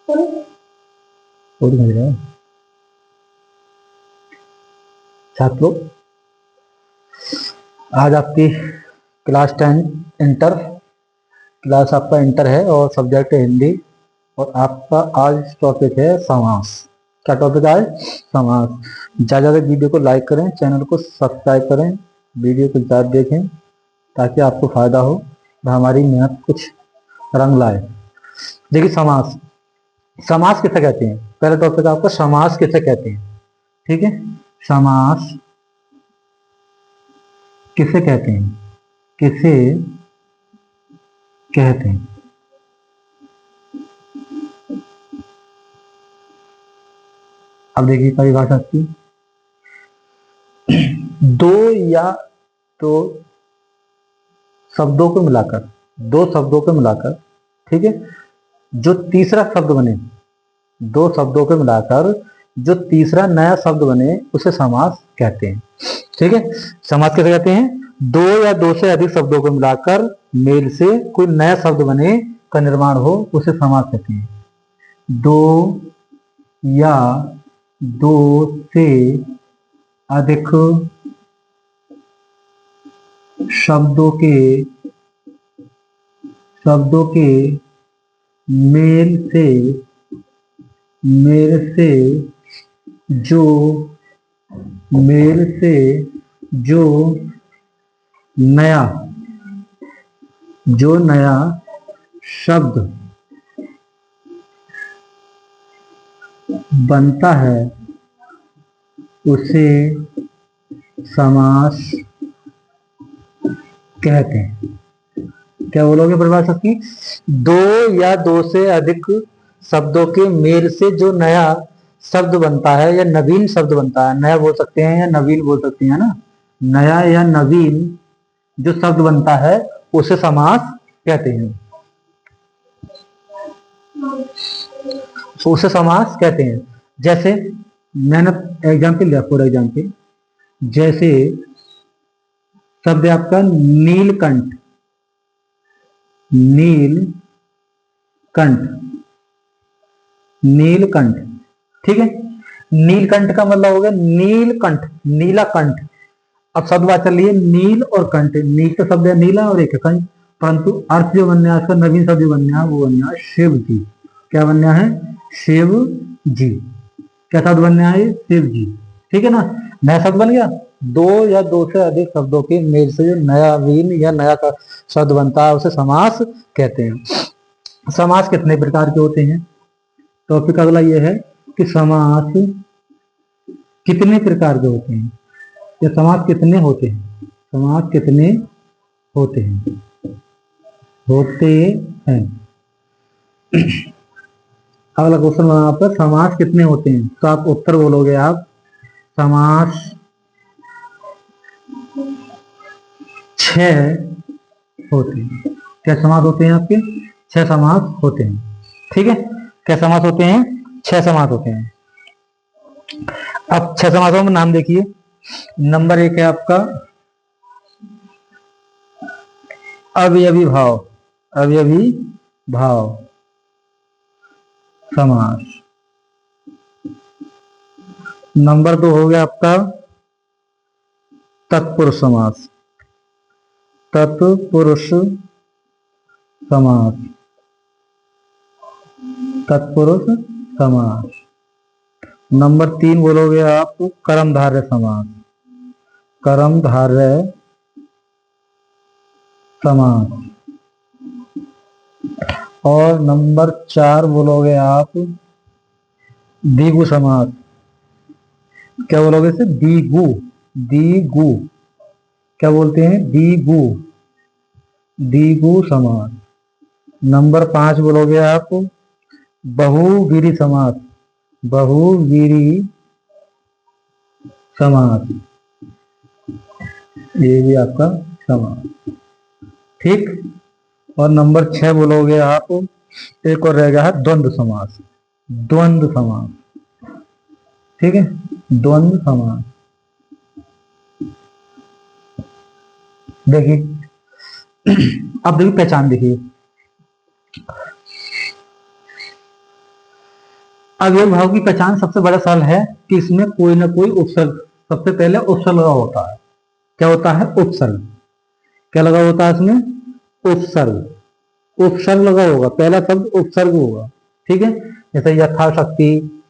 और मिल रहा है छात्रों। आज आपकी क्लास 10 इंटर क्लास आपका इंटर है और सब्जेक्ट है हिंदी। और आपका आज टॉपिक है समास। क्या टॉपिक है आज? समास। ज़्यादा ज़्यादा वीडियो को लाइक करें, चैनल को सब्सक्राइब करें, वीडियो को ज़्यादा देखें ताकि आपको फायदा हो और हमारी मेहनत कुछ रंग लाए। देखिए समास, समास किसे कहते हैं? पहला टॉपिक आपका समास किसे कहते हैं। ठीक है, समास किसे कहते हैं? किसे कहते हैं? अब देखिए परिभाषा की, दो या तो शब्दों को मिलाकर, दो शब्दों को मिलाकर, ठीक है, जो तीसरा शब्द बने, दो शब्दों को मिलाकर जो तीसरा नया शब्द बने उसे समास कहते हैं। ठीक है, समास कैसे कहते हैं? दो या दो से अधिक शब्दों को मिलाकर मेल से कोई नया शब्द बने का निर्माण हो उसे समास कहते हैं। दो या दो से अधिक शब्दों के मेल से जो नया शब्द बनता है उसे समास कहते हैं। क्या बोलोगे परिभाषा की? दो या दो से अधिक शब्दों के मेल से जो नया शब्द बनता है या नवीन शब्द बनता है, नया बोल सकते हैं या नवीन बोल सकते हैं ना, नया या नवीन जो शब्द बनता है उसे समास कहते हैं। उसे समास कहते हैं। जैसे मैंने एग्जाम्पल लिया, फॉर एग्जाम्पल, जैसे शब्द है आपका नीलकंठ, नीलकंठ, नीलकंठ। ठीक है, नीलकंठ का मतलब हो गया नीलकंठ, नीला कंठ। अब शब्द बात चल रही है नील और कंठ। नील का शब्द है नीला और एक कंठ, परंतु अर्थ जो बनना है, उसका नवीन शब्द जो बनना है वो बनना है शिव जी। क्या बनना है? शिव जी। क्या शब्द बनना है? शिव जी। ठीक है ना, नया शब्द बन गया। दो या दो से अधिक शब्दों के मेल से जो नवीन या नया का शब्द बनता है उसे समास कहते हैं। समास कितने प्रकार के होते हैं? टॉपिक अगला ये है कि समास कितने प्रकार के होते हैं या समास कितने होते हैं। समास कितने होते हैं? होते हैं। अगला क्वेश्चन बना आप, समास कितने होते हैं? तो आप उत्तर बोलोगे आप, समास 6 होते हैं। क्या समास होते हैं आपके? 6 समास होते हैं। ठीक है, क्या समास होते हैं? 6 समास होते हैं। अब 6 समासों में नाम देखिए। नंबर 1 है आपका अवयवी भाव, अवयवी भाव समास। नंबर 2 हो गया आपका तत्पुरुष समास, तत्पुरुष समास, तत्पुरुष समास। नंबर 3 बोलोगे आप कर्मधारय समास, कर्मधारय समास। और नंबर 4 बोलोगे आप द्विगु समास। क्या बोलोगे इसे? द्विगु, द्विगु। क्या बोलते हैं? द्विगु, द्विगु समास। नंबर 5 बोलोगे आप बहुव्रीहि समास, बहुव्रीहि समास। ये भी आपका समास। ठीक, और नंबर 6 बोलोगे आप, एक और रह गया है द्वंद्व समास, द्वंद्व समास। ठीक है, द्वंद्व समास। देखिए अब देखिए पहचान देखिए, अवयव भाव की पहचान सबसे बड़ा सवाल है कि इसमें कोई ना कोई उपसर्ग, सबसे पहले उपसर्ग लगा होता है। क्या होता है? उपसर्ग। क्या लगा होता है इसमें? उपसर्ग। उपसर्ग लगा होगा, पहला शब्द उपसर्ग होगा। ठीक है, जैसे यथाशक्ति,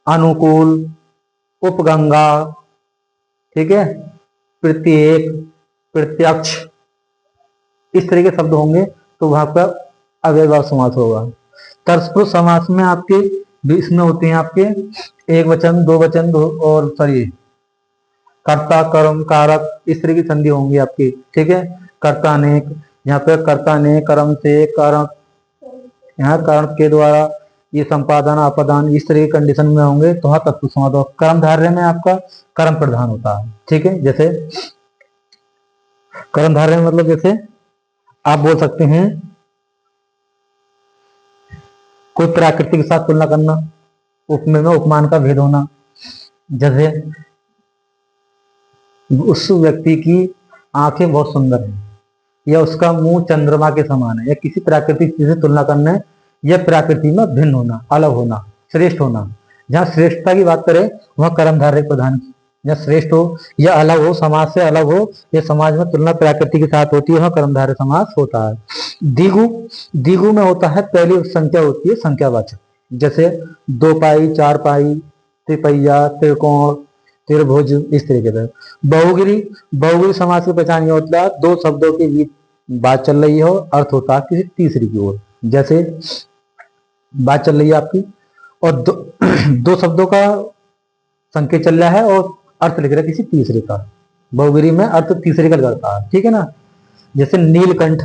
अनुकूल, उपगंगा, ठीक है, प्रत्येक, प्रत्यक्ष, इस तरह के शब्द होंगे तो वहां पर अव्ययभाव समास होगा। तत्पुरुष समास में आपके इसमें होते हैं आपके एक वचन, दो वचन, और सॉरी कर्ता, कर्म, कारक, इस तरह की संधि होंगी आपकी। ठीक है, कर्ता अनेक, यहाँ पे कर्ता ने, कर्म से, कारण, यहाँ कारण के द्वारा, ये संपादन, अपदान, इस तरह की कंडीशन में होंगे तो हाँ तत्पुरुष समास होगा। कर्म धारय में आपका कर्म प्रधान होता है। ठीक है, जैसे कर्म धारय मतलब जैसे आप बोल सकते हैं कोई प्रकृति के साथ तुलना करना, उपमेय में उपमान का भेद होना। जैसे उस व्यक्ति की आंखें बहुत सुंदर हैं, या उसका मुंह चंद्रमा के समान है, या किसी प्राकृतिक चीज से तुलना करना, या प्रकृति में भिन्न होना, अलग होना, श्रेष्ठ होना। जहाँ श्रेष्ठता की बात करें वहां कर्मधारय प्रधान, या श्रेष्ठ हो या अलग हो, समाज से अलग हो, या समाज में तुलना प्रकृति के साथ होती है, वहां कर्मधारय समास होता है। दिगु, दिगु में होता है पहली संख्या होती है संख्यावाचक, जैसे दो पाई, चार पाई, त्रिपैया, त्रिकोण, त्रिभुज, इस तरीके से। बहुगिरी, बहुगिरी समास की पहचान ये होता है दो शब्दों के बीच बात चल रही हो, अर्थ होता है किसी तीसरी की ओर। जैसे बात चल रही है आपकी और दो शब्दों का संकेत चल रहा है और अर्थ लिख रहा है किसी तीसरे का, बहुगिरी में अर्थ तीसरे का करता है। ठीक है ना, जैसे नीलकंठ,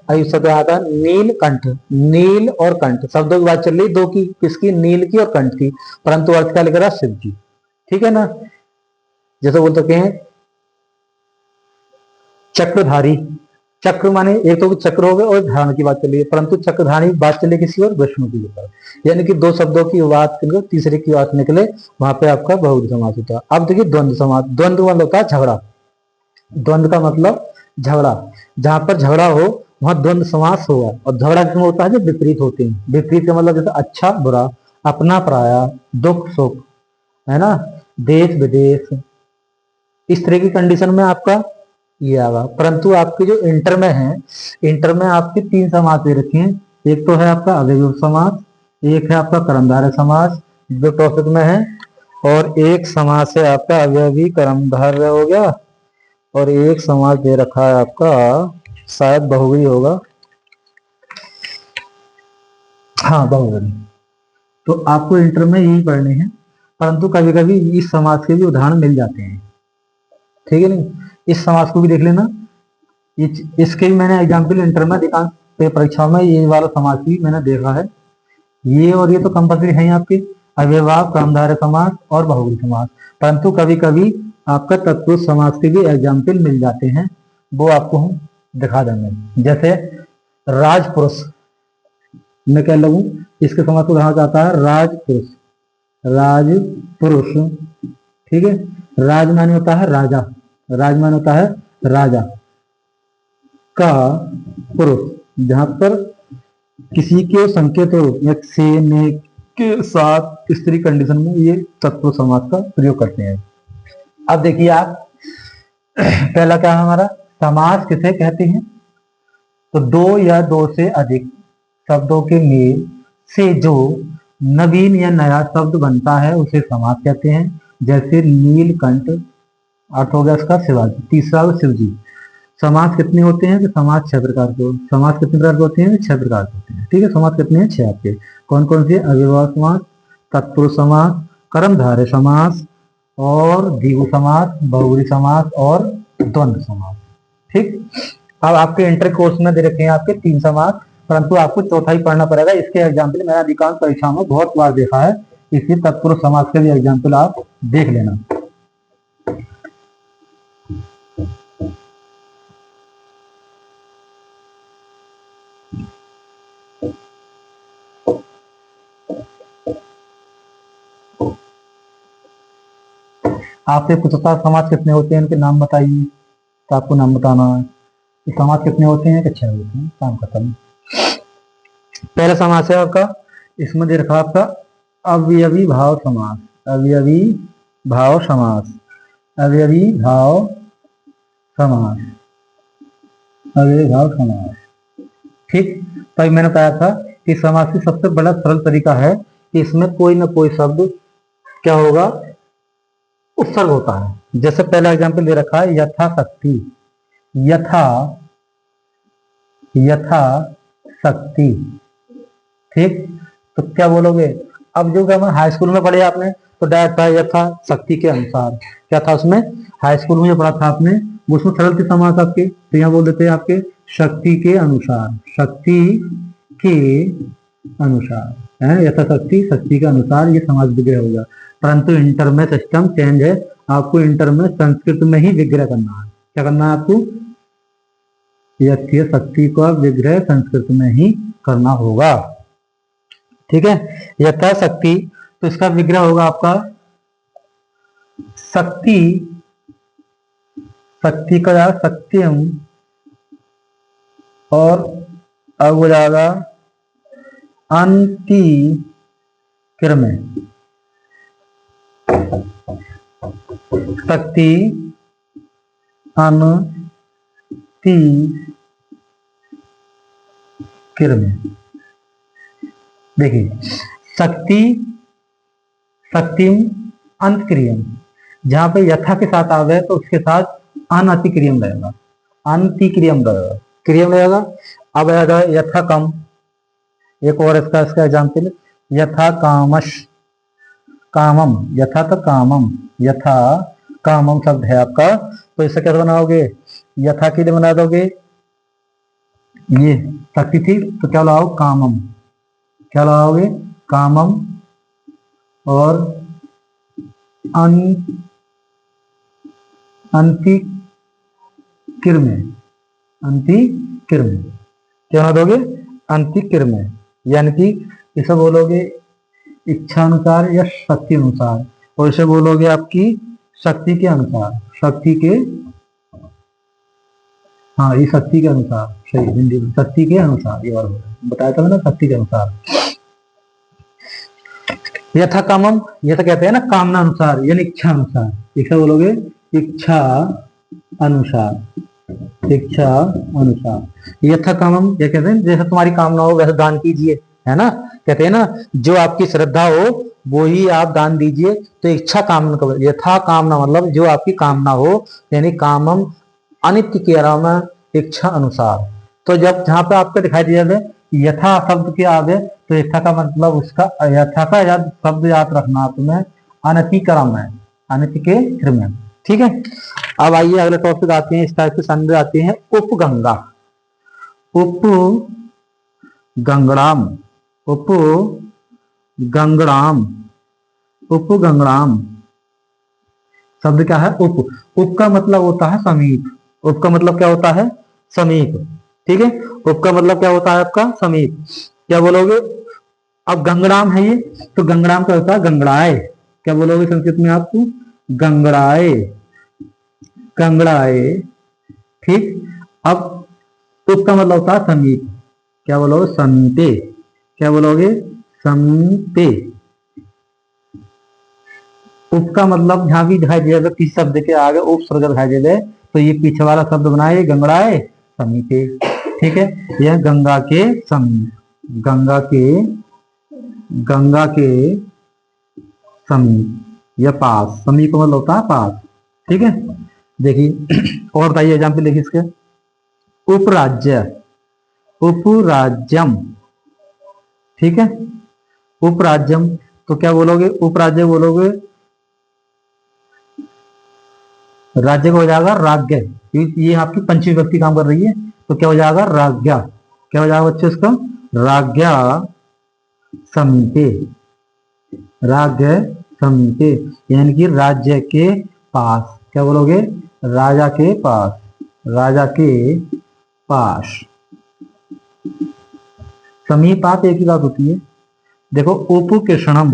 आयु शब्द आता है नीलकंठ, नील और कंठ शब्दों की बात चल रही दो की, किसकी? नील की और कंठ की, परंतु अर्थ क्या लिख रहा है? शिव की। ठीक है ना, जैसे बोल सकते हैं चक्रधारी, चक्र माने एक तो चक्र हो गए और धारण की बात चली है, परंतु चक्रधारी बात चले किसी और विष्णु की ऊपर, यानी कि दो शब्दों की बात निकले तीसरे की बात निकले, वहां पे आपका बहुवचन समास होता है। अब देखिए द्वंद्व समास, द्वंद्व मतलब होता है झगड़ा, द्वंद्व का मतलब झगड़ा, जहां पर झगड़ा हो वहां द्वंद्व समास होगा। और झगड़ा किसमें होता है? जो विपरीत होते हैं। विपरीत का मतलब जैसे अच्छा बुरा, अपना पराया, दुख सुख, है ना, देश विदेश, इस तरह की कंडीशन में आपका ये आगा। परंतु आपके जो इंटर में है, इंटर में आपके तीन समास दे रखे हैं, एक तो है आपका अव्ययभाव समास, एक है आपका कर्मधारय समास जो टॉपिक में है, और एक समास है आपका अव्ययी कर्मधारय हो गया, और एक समास दे रखा है आपका शायद बहुव्रीहि होगा, हाँ बहुव्रीहि। तो आपको इंटर में यही पढ़ने हैं, परंतु कभी कभी इस समास के भी उदाहरण मिल जाते हैं। ठीक है, नहीं इस समास को भी देख लेना, इसके भी मैंने एग्जाम्पल इंटर में अधिकांश परीक्षाओं में ये वाला समास भी मैंने देखा है। ये और ये तो कंपल्सरी है आपके अव्ययभाव, कर्मधारय समास और बहुव्रीहि समास, परंतु कभी कभी आपका तत्पुरुष समास के भी एग्जाम्पल मिल जाते हैं, वो आपको हम दिखा देंगे। जैसे राजपुरुष मैं कह लगू, इसके समास को कहा जाता है राजपुरुष, राजपुरुष। ठीक है, राज माने होता है राजा, राज माने होता है राजा का पुरुष, जहां पर किसी के संकेत हो या से ने के साथ स्त्री कंडीशन में ये तत्पुरुष समास का प्रयोग करते हैं। अब देखिए आप पहला क्या है हमारा? समास किसे कहते हैं? तो दो या दो से अधिक शब्दों के मेल से जो नवीन या नया शब्द बनता है उसे समास कहते हैं। जैसे नीलकंठ अर्थ हो गया इसका शिवाजी, तीसरा शिवजी। समास कितने होते हैं? तो समास 6 प्रकार के, समास कितने प्रकार के होते हैं? 6 प्रकार के होते हैं। ठीक है, समास कितने हैं? 6 आपके। कौन कौन से? अव्ययभाव समास, तत्पुरुष समास, कर्मधारय समास, और द्विगु समास, बहुव्रीहि समास और द्वंद्व समास। ठीक, अब आपके इंटर कोर्स में दे रखे हैं आपके 3 समास, परंतु आपको चौथा ही पढ़ना पड़ेगा। इसके एग्जाम्पल मैंने अधिकांश परीक्षाओं में बहुत बार देखा है, इसलिए तत्पुरुष समास के भी एग्जाम्पल आप देख लेना। आपसे पूछता समाज कितने होते हैं, इनके नाम बताइए, तो आपको नाम बताना है। समाज कितने होते हैं? 6 होते हैं, काम खत्म। पहला समास है आपका, इसमें दे रखा आपका अवयवी भाव समास, अवयवी भाव समास, अवयवी भाव समास, अवयवी भाव समास। ठीक, तो अभी मैंने कहा था कि समास की सबसे बड़ा सरल तरीका है कि इसमें कोई ना कोई शब्द क्या होगा, उपसर्ग होता है। जैसे पहला एग्जाम्पल दे रखा है यथा शक्ति, यथा, यथा शक्ति। ठीक, तो क्या बोलोगे, अब जो हम हाई स्कूल में पढ़े आपने तो डायरेक्ट था यथा शक्ति के अनुसार, क्या था उसमें, हाई स्कूल में जो पढ़ा था आपने वो उसमें सरल थे समास आपके, तो यहाँ बोल देते हैं आपके शक्ति के अनुसार, शक्ति के अनुसार है, यथा शक्ति, शक्ति के अनुसार ये समास विग्रह होगा। परंतु इंटर में सिस्टम चेंज है, आपको इंटर में संस्कृत में ही विग्रह करना है। क्या करना है आपको, यथ्य शक्ति का विग्रह संस्कृत में ही करना होगा। ठीक है, यथा शक्ति, तो इसका विग्रह होगा आपका शक्ति, शक्ति का जाएगा सत्यम, और अब हो जाएगा अंति क्रमे, शक्ति अनति क्रमे। देखिए शक्ति, शक्तिम अंतक्रियम, जहां पे यथा के साथ आ गए तो उसके साथ अनतिक्रियम रहेगा, अंतिक्रियम रहेगा, क्रियम रहेगा। अब आएगा यथा कम, एक और इसका एग्जाम्पल, यथा कामश, कामम, यथा तो कामम, यथा कामम शब्द है आपका, तो इसे कैसे बनाओगे, यथा के लिए बना दोगे, ये शक्ति थी तो क्या लगाओ कामम, क्या लगाओगे कामम, और अंतिक्रिमे, अंतिक्रिमे क्या बना दोगे, अंतिक्रिमे, यानी कि इसे बोलोगे इच्छा अनुसार या शक्ति अनुसार, और इसे बोलोगे आपकी शक्ति के अनुसार, शक्ति के, हाँ ये शक्ति के अनुसार, सही हिंदी में शक्ति के अनुसार, ये बार बताया था ना, शक्ति के अनुसार। यथा कामम, यथा कहते हैं ना कामना अनुसार, यानी इच्छा अनुसार, इसे बोलोगे इच्छा अनुसार, इच्छा अनुसार। यथा कामम क्या कहते हैं, जैसे तुम्हारी कामना हो वैसे दान कीजिए, है ना, कहते हैं ना जो आपकी श्रद्धा हो वो ही आप दान दीजिए, तो इच्छा कामना, यथा कामना मतलब जो आपकी कामना हो, यानी कामम अनित्य के आराम, इच्छा अनुसार। तो जब जहां पे आपको दिखाई दिया जाए यथा शब्द के आगे, तो यथा का मतलब उसका, यथा का याद शब्द याद रखना तुम्हें, अनतिक्रम है, अनित्य के क्रम है। ठीक है, अब आइए अगले टॉपिक आते हैं, इस टाइप के संदर्भ आते हैं उपगंगा, उपगंगड़ाम, उपगंगड़ाम, उपगंगड़ाम शब्द क्या है, उप का मतलब होता है समीप, उप का मतलब क्या होता है, समीप। ठीक है, उप का मतलब क्या होता है आपका, समीप। क्या बोलोगे, अब गंगड़ाम है ये, तो गंगड़ाम क्या होता है, गंगड़ाए, क्या बोलोगे संस्कृत में आपको, गंगड़ाए, गंगड़ाए। ठीक, अब उप का मतलब होता है समीप, क्या बोलोगे, समीपे, क्या बोलोगे, समीपे। उप का मतलब जहां भी दिखाई दिया किस शब्द के आगे उपसर्ग दिखाई दे रहे, तो ये पीछे वाला शब्द बनाए गंगड़ाए समीपे। ठीक है, यह गंगा के समीप, गंगा के, गंगा के समीप या पास, समीप मतलब होता है पास। ठीक है, देखिए और बताइए एग्जाम्पल देखिए इसके, उपराज्य, उपराज्यम। ठीक है, उपराज्यम, तो क्या बोलोगे, उपराज्य बोलोगे, राज्य का हो जाएगा राज्ञ, ये आपकी पंचमी विभक्ति काम कर रही है, तो क्या हो जाएगा राज्ञा, क्या हो जाएगा बच्चे इसका, राज्ञा समीपे, राज्य समीपे, यानी कि राज्य के पास, क्या बोलोगे, राजा के पास, राजा के पास। समीपात एक ही बात होती है। देखो उपकृष्णम,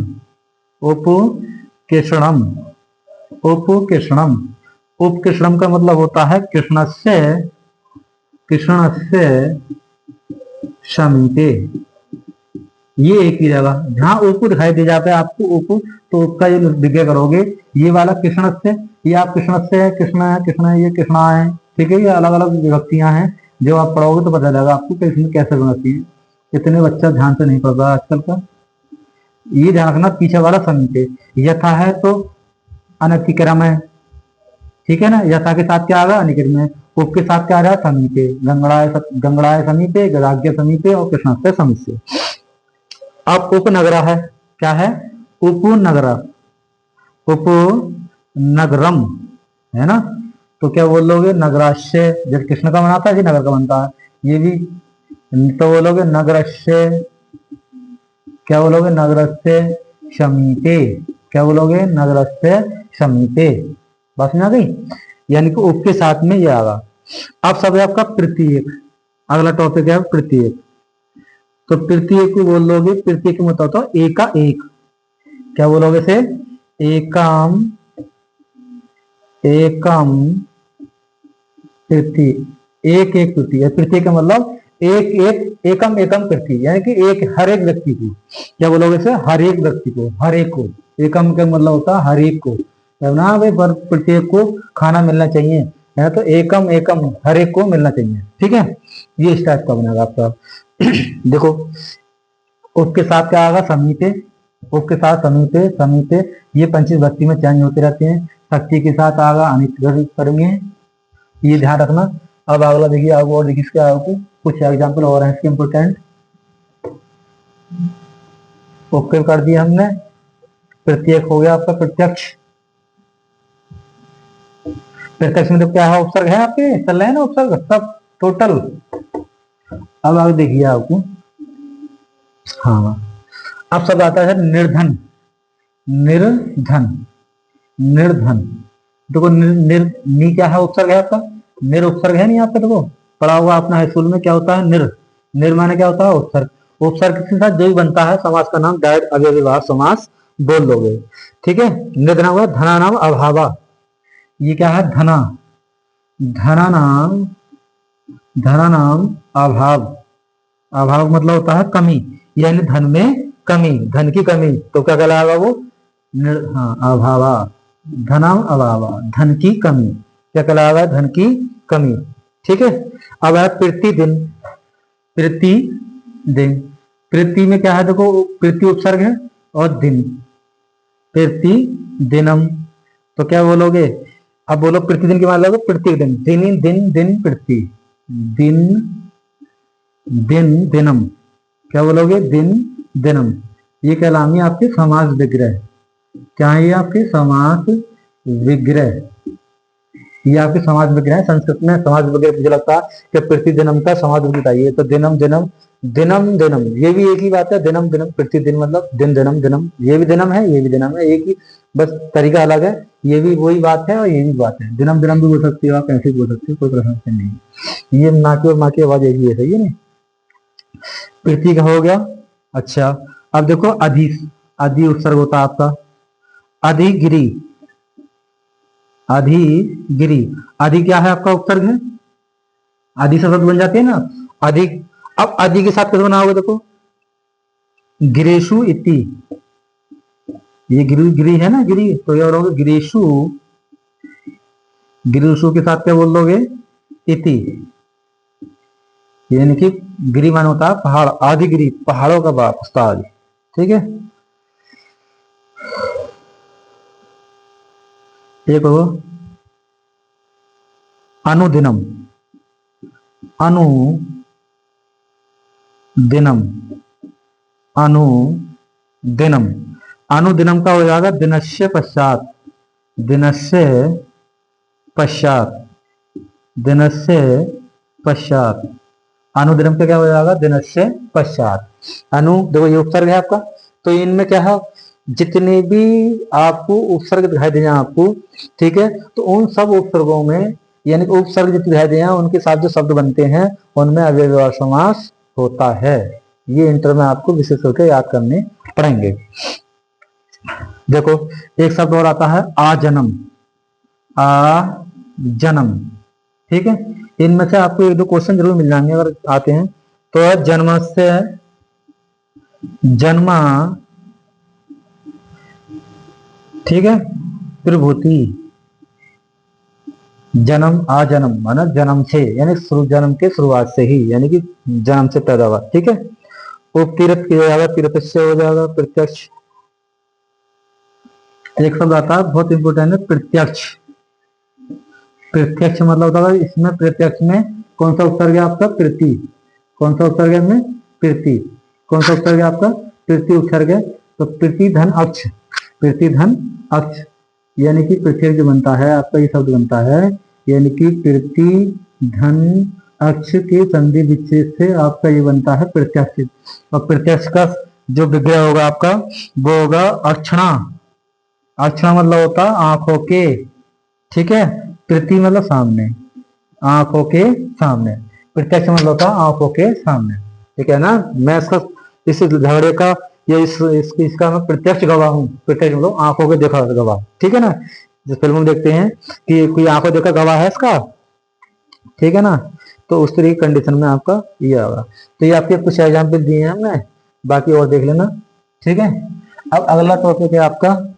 उपकृष्णम, उपकृष्णम, उपकृष्णम का मतलब होता है कृष्णस्य, कृष्णस्य समीपे, ये एक ही जगह जहां ऊपर दिखाई दे जाता है आपको ऊपर, तो उसका ये विज्ञा करोगे। ये वाला कृष्णस्य, ये आप कृष्णस्य है, कृष्ण है, कृष्ण है, ये कृष्णा है। ठीक है, ये अलग अलग विभक्तियां हैं, जो आप पढ़ोगे तो पता चलेगा आपको कि इसमें कैसे बनती है। इतने बच्चा ध्यान से नहीं पढ़ रहा आजकल का। ये ध्यान रखना पीछे वाला समीपे, यथा है तो अनतिक्रम है। ठीक है ना, यथा के साथ क्या आ रहा है, अनिक्रम है। उप के साथ क्या आ रहा है, समीपे। गंगड़ाए समीपे, गदाग्य समीपे और कृष्णस्य समीपे। अब उपनगरा है, क्या है, उपनगरा, उपनगरम, है ना। तो क्या बोलोगे, नगराश्य, जैसे कृष्ण का बनाता है, नगर का बनता है, ये भी तो बोलोगे नगरस्य। क्या बोलोगे, नगरस्य समीपे। क्या बोलोगे, नगरस्य समीपे। बात में आ गई, यानी कि उप के साथ में ये आगा। अब सब है आपका प्रत्येक। अगला टॉपिक है प्रत्येक। तो प्रत्येक को बोल लोगे, प्रत्येक में होता है एका एक। क्या बोलोगे से, एकम, एकम पृथ्वी, एक एक पृथ्वी। पृथ्वी का मतलब एक एक, एकम एकम पृथ्वी, यानी कि एक हर एक व्यक्ति को। क्या बोलोगे से, हर एक व्यक्ति को, हर एक को। एकम का मतलब होता है हर एक को, ना भाई प्रत्येक को खाना मिलना चाहिए, है तो एकम एकम हर एक को मिलना चाहिए। ठीक है, ये इस टाइप का बनेगा आपका। देखो, उसके साथ क्या आएगा, समीपे। उसके साथ समीपे, समीपे ये पंचीस भक्ति में चेंज होते रहते हैं। शक्ति के साथ आगा अनित्य, ये ध्यान रखना। अब अगला देखिए, आपको और देखिए इसके आपको कुछ एग्जाम्पल और हैं इसके इम्पोर्टेंट। ओके कर दिया हमने, प्रत्येक हो गया आपका प्रत्यक्ष। प्रत्यक्ष में तो क्या है, उपसर्ग है आपके, चल रहे हैं ना उपसर्ग सब टोटल। अब आगे देखिए आपको, हाँ अब सब आता है निर्धन, निर्धन, निर्धन। देखो नी क्या है, उपसर्ग है आपका, निर उपसर्ग है नहीं आपका। देखो पढ़ा हुआ अपना हाई स्कूल में, क्या होता है निर, निर माने क्या होता है, उपसर्ग। उपसर्ग के साथ जो भी बनता है समास का नाम डायरेक्ट अव्ययीभाव समास बोल लोगे। ठीक है, निर्धना हुआ, धना नाम अभावा। ये क्या है, धना, धना नाम, धना नाम अभाव। अभाव मतलब होता है कमी, यानी धन में कमी, धन की कमी। तो क्या कहलाएगा वो, हाँ अभावा, धनम अभावा, धन की कमी। क्या कहलाएगा, धन की कमी। ठीक है, अब है प्रति दिन, प्रति दिन। प्रति में क्या है, देखो प्रति उपसर्ग है और दिन, प्रति दिनम। तो क्या बोलोगे, अब बोलो प्रतिदिन के मतलब प्रत्येक दिन, दिन दिन दिन प्रति दिन, दिन दिनम। क्या बोलोगे, दिन दिनम। ये कहलानी आपकी समास विग्रह। क्या है ये आपके समास विग्रह, ये आपके समाज विग्रह है। संस्कृत में समाज विग्रह मुझे लगता है कि प्रतिदिनम का समाज विग्रह चाहिए। तो दिनम दिनम, दिनम दिनम, ये भी एक ही बात है, दिनम दिनम प्रतिदिन मतलब दिन दिनम दिनम। ये भी दिनम है, ये भी दिनम है, एक ही बस तरीका अलग है। ये भी वही बात है और ये भी बात है, दिनम दिनम भी बोल सकती हो आप, ऐसे भी बोल सकते हो, कोई प्रश्न नहीं। ये ना की और माँ की आवाज एक ही है, सही है नहीं। पृथ्वी का हो गया। अच्छा, अब देखो अधि, अधि उत्सर्ग होता है आपका, अधिगिरी, अधिगिरी। अधि क्या है आपका, उपसर्ग है, अधि से शब्द बन जाते हैं ना, अधिक। अब अधि के साथ कैसे बना होगा, देखो गिरेशु इति, ये गिरी गिरी है ना, गिरी, तो ये बोलोगे गिरेशु, गिरीशु के साथ क्या बोल दोगे, इति, यानी कि गिरी मान होता है पहाड़, आदि गिरी पहाड़ों का बाप उस्ताद। ठीक है, एक हो अनुदिनम, अनुदिनम, अनुदिनम। अनुदिनम का हो जाएगा दिनस्य पश्चात, दिनस्य पश्चात, दिनस्य पश्चात। अनुदिनम का क्या हो जाएगा, दिनस्य पश्चात। अनु देखो ये उपसर्ग है आपका, तो इनमें क्या है, जितने भी आपको उपसर्ग दिखाई देंगे आपको, ठीक है, तो उन सब उपसर्गों में, यानी उपसर्ग जितने दिखाई देंगे उनके साथ जो शब्द बनते हैं उनमें अव्ययभाव समास होता है। ये इंटर में आपको विशेष करके याद करने पड़ेंगे। देखो एक शब्द और आता है आजन्म, आजन्म। ठीक है, इनमें से आपको एक दो क्वेश्चन जरूर मिल जाएंगे अगर आते हैं। तो जन्म से जन्मा, ठीक है, प्रभूति, जन्म आजन्म माना जन्म से, यानी जन्म के शुरुआत से ही, यानी कि जन्म से पैदा हुआ, ठीक है। उपतीरथ किया जाएगा, तीरथ हो जाएगा प्रत्यक्ष। एक शब्द आता है बहुत इंपोर्टेंट है, प्रत्यक्ष। प्रत्यक्ष मतलब होता है, इसमें प्रत्यक्ष में कौन सा उत्तर गया आपका, प्रति। कौन सा उत्तर गया में, प्रति। कौन सा उत्तर गया आपका, प्रति उत्तर गया। तो प्रति धन अक्ष, प्रति धन अक्ष, यानी कि प्रत्यक्ष जो बनता है आपका, ये शब्द बनता है, यानी कि प्रति धन अक्ष के संधि विच्छेद से आपका ये बनता है प्रत्यक्ष। और प्रत्यक्ष का जो विग्रह होगा आपका, वो होगा अक्षणा। अक्षणा मतलब होता है आंखों के, ठीक है। प्रति मतलब सामने, आंखों के सामने। प्रत्यक्ष मतलब होता है आंखों के सामने, ठीक है ना। मैं इसका, इस झगड़े का या इसका मैं प्रत्यक्ष गवाह हूँ। प्रत्यक्ष मतलब आंखों के देखा गवाह, ठीक है ना। जिस फिल्म में देखते हैं कि कोई आंखों देखा गवाह है इसका, ठीक है ना। तो उस तरह की कंडीशन में आपका ये होगा। तो ये आपके कुछ एग्जाम्पल दिए हैं हमने, बाकी और देख लेना, ठीक है। अब अगला टॉपिक है आपका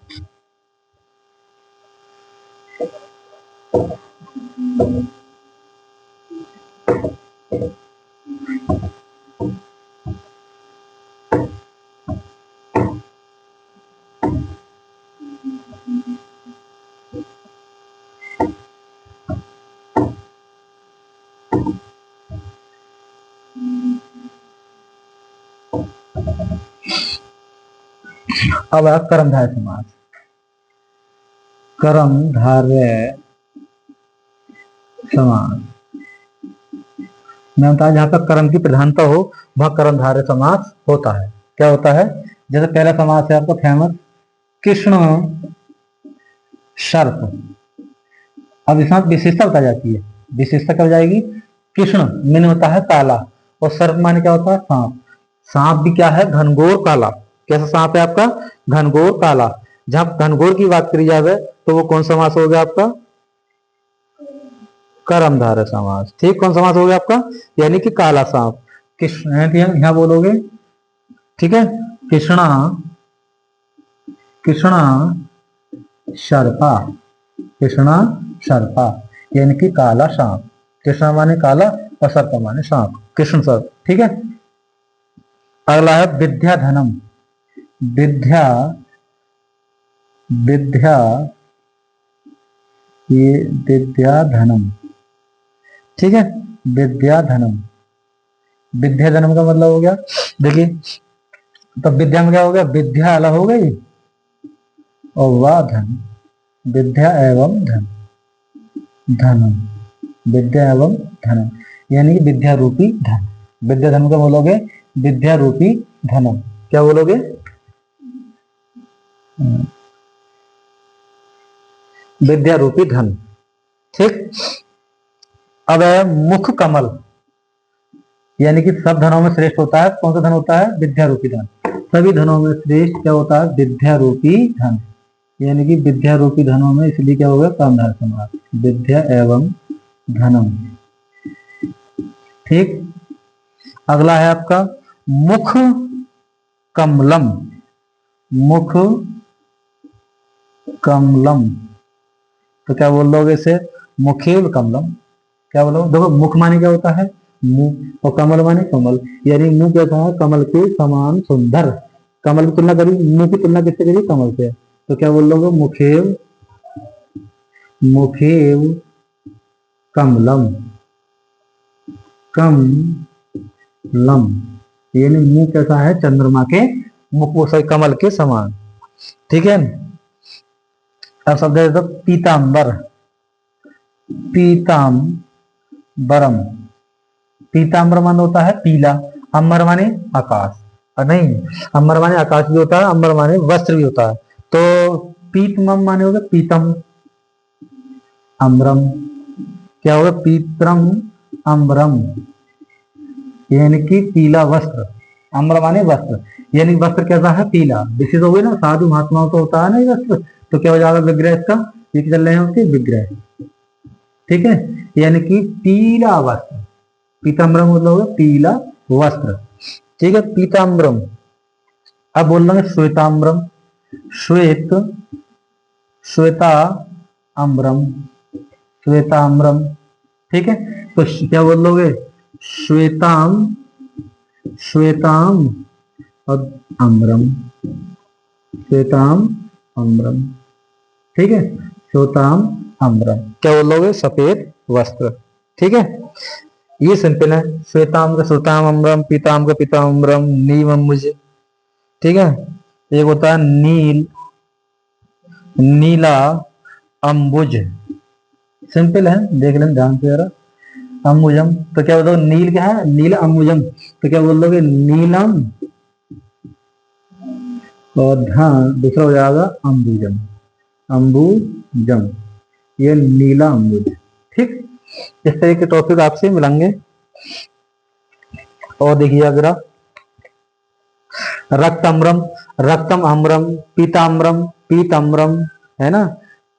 अब है कर्मधारय समास। कर्मधारय समास मैं बताया, जहां तक कर्म की प्रधानता हो वह कर्मधारय समास होता है। क्या होता है, जैसे पहला समास है आपका फेमस, कृष्ण सर्प। अब इसमें विशेषता बताई जाती है। विशेषता क्या हो जाएगी, कृष्ण मीन होता है काला, और सर्प माने क्या होता है, सांप। सांप भी क्या है, घनघोर काला। कैसा सांप है आपका, घनघोर काला। जहां घनघोर की बात करी जाए तो वो कौन सा समास हो गया आपका, कर्मधारय समास। ठीक, कौन समास हो गया आपका, यानी कि काला सांप। कृष्ण यहां बोलोगे, ठीक है, कृष्णा, कृष्णा सर्पा, कृष्णा सर्पा, यानी कि काला सांप। कृष्णा माने काला और सर्प माने सांप, कृष्ण सर्प, ठीक है। अगला है विद्या धनम। विद्या, विद्या, ये विद्या धनम, ठीक है। विद्या धनम, विद्या धनम का मतलब हो गया, देखिए, तो विद्या में क्या हो गया, विद्या अलग हो गई और वह धन, विद्या एवं धन, धनम, विद्या एवं धनम, यानी कि विद्या रूपी धन। विद्या धन का बोलोगे, विद्या रूपी धनम। क्या बोलोगे, विद्या रूपी धन, ठीक। अब है मुख कमल, यानी कि सब धनों में श्रेष्ठ होता है, कौन सा धन होता है, विद्या रूपी धन। सभी धनों में श्रेष्ठ क्या होता है, विद्या रूपी धन, यानी कि विद्या रूपी धनों में, इसलिए क्या होगा, कर्मधारय समास, विद्या एवं धनम, ठीक। अगला है आपका मुख कमलम। मुख कमलम, तो क्या बोल दोगे इसे, मुखेव कमलम। क्या बोलोगे, देखो मुख माने क्या होता है, मुंह, और कमल माने कमल, यानी मुंह कैसा है, कमल के समान सुंदर। कमल की तुलना करी, मुंह की तुलना किससे करी, कमल से। तो क्या बोल दोगे, मुखेव, मुखेव कमलम, कमलम, यानी मुंह कैसा है, चंद्रमा के मुख, वो सही कमल के समान, ठीक है। अब शब्द है तो पीतांबर। पीतांबरम, पीतांबर मान होता है पीला, अंबर माने आकाश, और नहीं, अंबर माने आकाश भी होता है, अंबर माने वस्त्र भी होता है। तो पीतमम माने होगा पीतम, अम्बरम, क्या होगा, पीतरम अम्बरम, यानी कि पीला वस्त्र। अम्बर माने वस्त्र, यानी वस्त्र कैसा है, पीला। विशेष हो गए ना, साधु महात्माओं का होता है ना ये वस्त्र, तो क्या हो जाएगा विग्रह इसका, ये चल रहे हैं उसके विग्रह, ठीक है, यानी कि पीला वस्त्र। पीताम्बरम मतलब होगा पीला वस्त्र, ठीक है, पीताम्बरम, अब बोल रहे श्वेताम्रम, श्वेत, श्वेता अम्बरम, श्वेताम्रम। ठीक है, तो क्या बोल लोगे? श्वेताम, श्वेताम और अम्बरम, श्वेताम अम्बरम। ठीक है, श्वेताम अम्बरम क्या बोल लोगे? सफेद वस्त्र। ठीक है, ये सिंपल है। श्वेताम का श्वेताम अम्बरम, पीताम का पीताम्बरम, नीम अम्बुज। ठीक है, एक होता है नील, नीला अम्बुज। सिंपल है, देख लें ध्यान से जरा। अम्बुजम तो क्या बोलोगे? नील क्या है? नील अम्बुजम तो क्या बोल दोगे? नीलम, और ध्यान दूसरा हो जाएगा अम्बुजम, अम्बुजम, ये नीला अम्बुज। ठीक, इस तरह के टॉपिक आपसे मिलेंगे। और देखिए अगला, रक्ताम्रम, रक्तम आम्रम, पीताम्रम, पीताम्रम, है ना,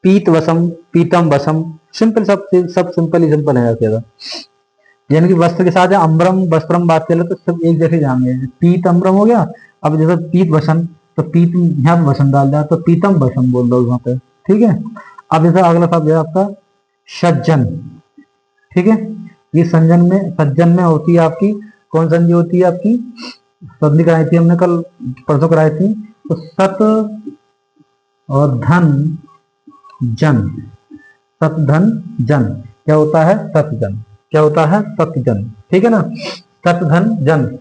पीत वसम, पीतम वसम। सिंपल, सब सिंपल ही सिंपल है ऐसे। यानी कि वस्त्र के साथ अम्बरम वस्त्रम बात कर ले तो सब एक जैसे जाएंगे। पीत अम्बरम हो गया, अब जैसे पीत वसन तो पीत यहाँ पे वसन डाल दिया तो पीतम वसन बोल दो वहां पे। ठीक है, अब जैसे अगला शब्द है आपका सज्जन। ठीक है, ये संजन में, सज्जन में होती है आपकी कौन संधि होती है? आपकी संधि कराई थी हमने कल, परसों कराई थी। तो सत और धन जन, सत धन जन क्या होता है? सतजन। क्या होता है? सतजन। ठीक है ना, सत धन जन।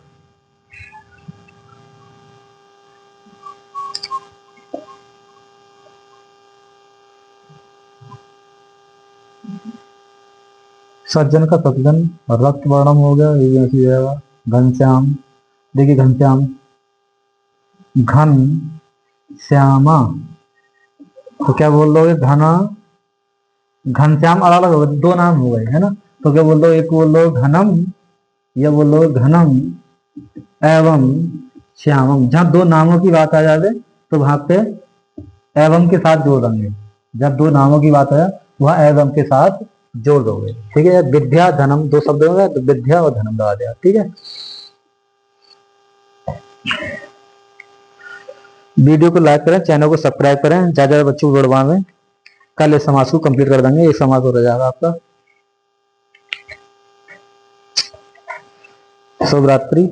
सज्जन का सतजन, रक्त वर्णम हो गया, ये भी ऐसे ही जाएगा। घनश्याम, देखिए घनश्याम, घन श्यामा तो क्या बोल दोगे? घना, घनश्याम अलग अलग हो गए, दो नाम हो गए, है ना। तो क्या बोल दो? एक बोल दो घनम, या बोल दो घनम एवं श्यामम। जहां दो नामों की बात आ जाए तो वहां पे एवं के साथ जोड़ देंगे। जब दो नामों की बात है वहां एवं के साथ जोड़ दोगे। ठीक है, विद्या धनम दो शब्द होंगे तो विद्या और धनम लगा दिया। ठीक है, वीडियो को लाइक करें, चैनल को सब्सक्राइब करें, ज्यादा ज्यादा बच्चों को जुड़वाएं। कल इस समाज को कंप्लीट कर देंगे, एक समाज हो जाएगा आपका। शुभ रात्रि।